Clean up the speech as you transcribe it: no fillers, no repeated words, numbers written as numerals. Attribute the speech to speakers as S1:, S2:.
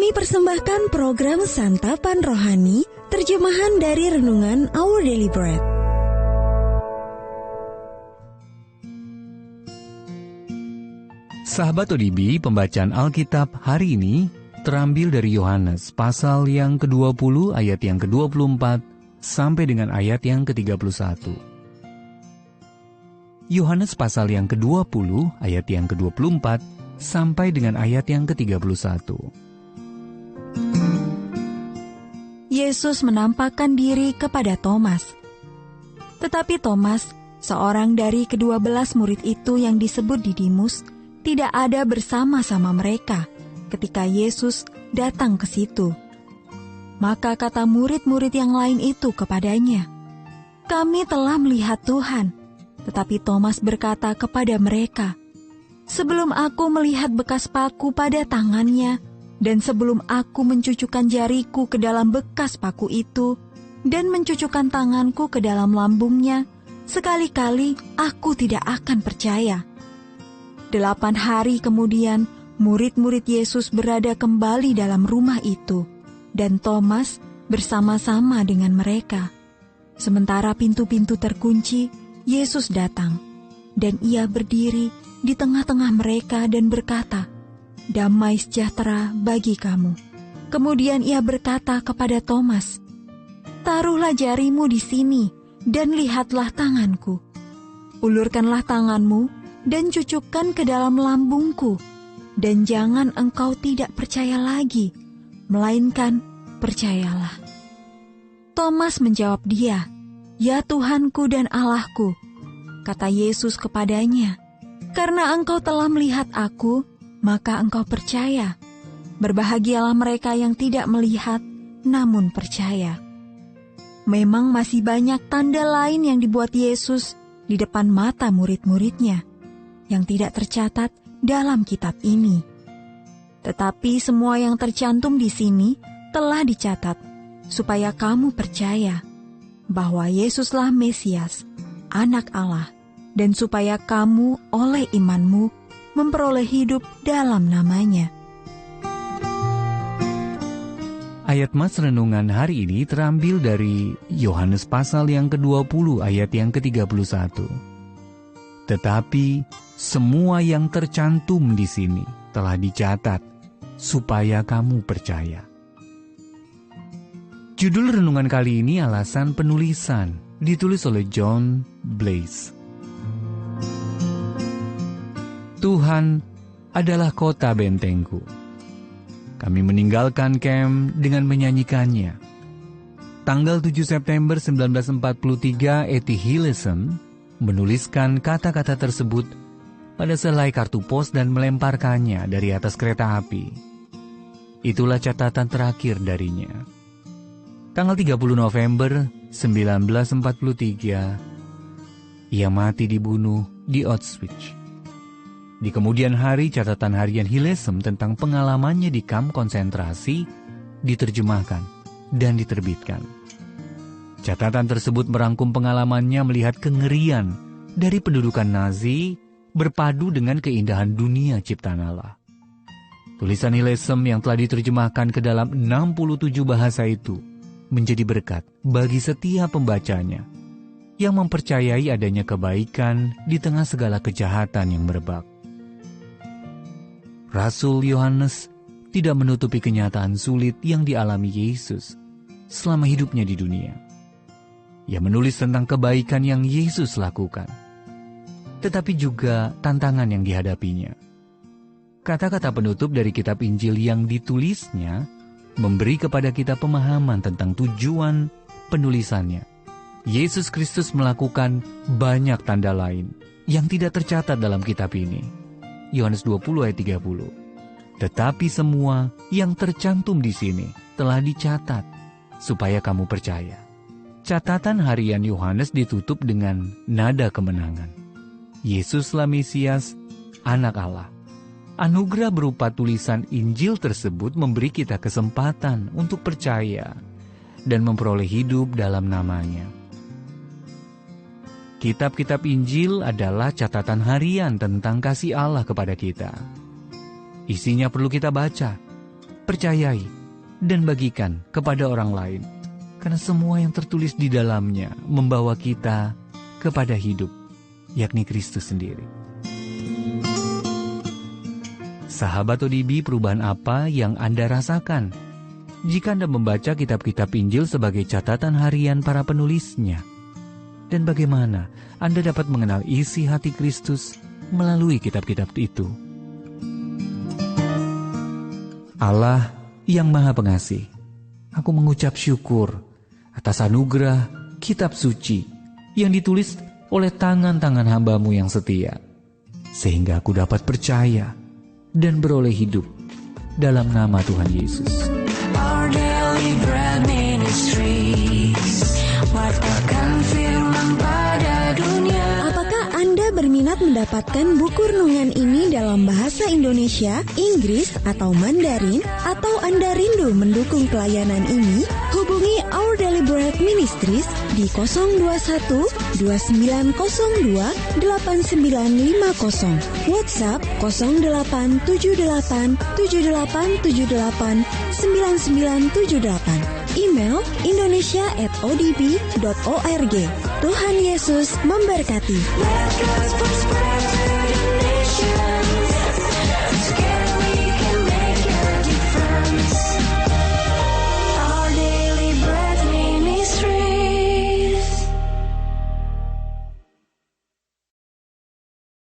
S1: Kami persembahkan program Santapan Rohani, terjemahan dari Renungan Our Daily Bread.
S2: Sahabat ODB, pembacaan Alkitab hari ini terambil dari Yohanes pasal yang ke-20 ayat yang ke-24 sampai dengan ayat yang ke-31. Yohanes pasal yang ke-20 ayat yang ke-24 sampai dengan ayat yang ke-31.
S3: Yesus menampakkan diri kepada Thomas. Tetapi Thomas, seorang dari ke-12 murid itu yang disebut Didimus, tidak ada bersama-sama mereka ketika Yesus datang ke situ. Maka kata murid-murid yang lain itu kepadanya, "Kami telah melihat Tuhan." Tetapi Thomas berkata kepada mereka, "Sebelum aku melihat bekas paku pada tangannya, dan sebelum aku mencucukkan jariku ke dalam bekas paku itu, dan mencucukkan tanganku ke dalam lambungnya, sekali-kali aku tidak akan percaya." 8 hari kemudian, murid-murid Yesus berada kembali dalam rumah itu, dan Thomas bersama-sama dengan mereka. Sementara pintu-pintu terkunci, Yesus datang, dan ia berdiri di tengah-tengah mereka dan berkata, "Damai sejahtera bagi kamu." Kemudian ia berkata kepada Thomas, "Taruhlah jarimu di sini, dan lihatlah tanganku. Ulurkanlah tanganmu, dan cucukkan ke dalam lambungku, dan jangan engkau tidak percaya lagi, melainkan percayalah." Thomas menjawab dia, "Ya Tuhanku dan Allahku." Kata Yesus kepadanya, "Karena engkau telah melihat aku, maka engkau percaya. Berbahagialah mereka yang tidak melihat, namun percaya." Memang masih banyak tanda lain yang dibuat Yesus di depan mata murid-muridnya, yang tidak tercatat dalam kitab ini. Tetapi semua yang tercantum di sini telah dicatat, supaya kamu percaya bahwa Yesuslah Mesias, Anak Allah, dan supaya kamu oleh imanmu memperoleh hidup dalam namanya.
S2: Ayat Mas Renungan hari ini terambil dari Yohanes pasal yang ke-20 ayat yang ke-31. Tetapi semua yang tercantum di sini telah dicatat, supaya kamu percaya. Judul renungan kali ini alasan penulisan, ditulis oleh John Blaze. Tuhan adalah kota bentengku. Kami meninggalkan camp dengan menyanyikannya. Tanggal 7 September 1943, Etty Hillesum menuliskan kata-kata tersebut pada selai kartu pos dan melemparkannya dari atas kereta api. Itulah catatan terakhir darinya. Tanggal 30 November 1943, ia mati dibunuh di Auschwitz. Di kemudian hari, catatan harian Hillesum tentang pengalamannya di kamp konsentrasi diterjemahkan dan diterbitkan. Catatan tersebut merangkum pengalamannya melihat kengerian dari pendudukan Nazi berpadu dengan keindahan dunia ciptaan Allah. Tulisan Hillesum yang telah diterjemahkan ke dalam 67 bahasa itu menjadi berkat bagi setiap pembacanya yang mempercayai adanya kebaikan di tengah segala kejahatan yang merebak. Rasul Yohanes tidak menutupi kenyataan sulit yang dialami Yesus selama hidupnya di dunia. Ia menulis tentang kebaikan yang Yesus lakukan, tetapi juga tantangan yang dihadapinya. Kata-kata penutup dari kitab Injil yang ditulisnya memberi kepada kita pemahaman tentang tujuan penulisannya. Yesus Kristus melakukan banyak tanda lain yang tidak tercatat dalam kitab ini. Yohanes 20 ayat 30. Tetapi semua yang tercantum di sini telah dicatat, supaya kamu percaya. Catatan harian Yohanes ditutup dengan nada kemenangan. Yesuslah Mesias, Anak Allah. Anugerah berupa tulisan Injil tersebut memberi kita kesempatan untuk percaya dan memperoleh hidup dalam namanya. Kitab-kitab Injil adalah catatan harian tentang kasih Allah kepada kita. Isinya perlu kita baca, percayai, dan bagikan kepada orang lain. Karena semua yang tertulis di dalamnya membawa kita kepada hidup, yakni Kristus sendiri. Sahabat ODB, perubahan apa yang Anda rasakan jika Anda membaca kitab-kitab Injil sebagai catatan harian para penulisnya? Dan bagaimana Anda dapat mengenal isi hati Kristus melalui kitab-kitab itu? Allah yang Maha Pengasih, aku mengucap syukur atas anugerah kitab suci yang ditulis oleh tangan-tangan hamba-Mu yang setia, sehingga aku dapat percaya dan beroleh hidup dalam nama Tuhan Yesus.
S4: Our Daily Bread Ministries, wartakan firman pada dunia.
S1: Apakah Anda berminat mendapatkan buku renungan ini dalam bahasa Indonesia, Inggris, atau Mandarin? Atau Anda rindu mendukung pelayanan ini? Hubungi Our Daily Bread Ministries di 021 2902 8950, WhatsApp 0878 7878 9978, email indonesia@odb.org. Tuhan Yesus memberkati.
S4: Let gospel spread.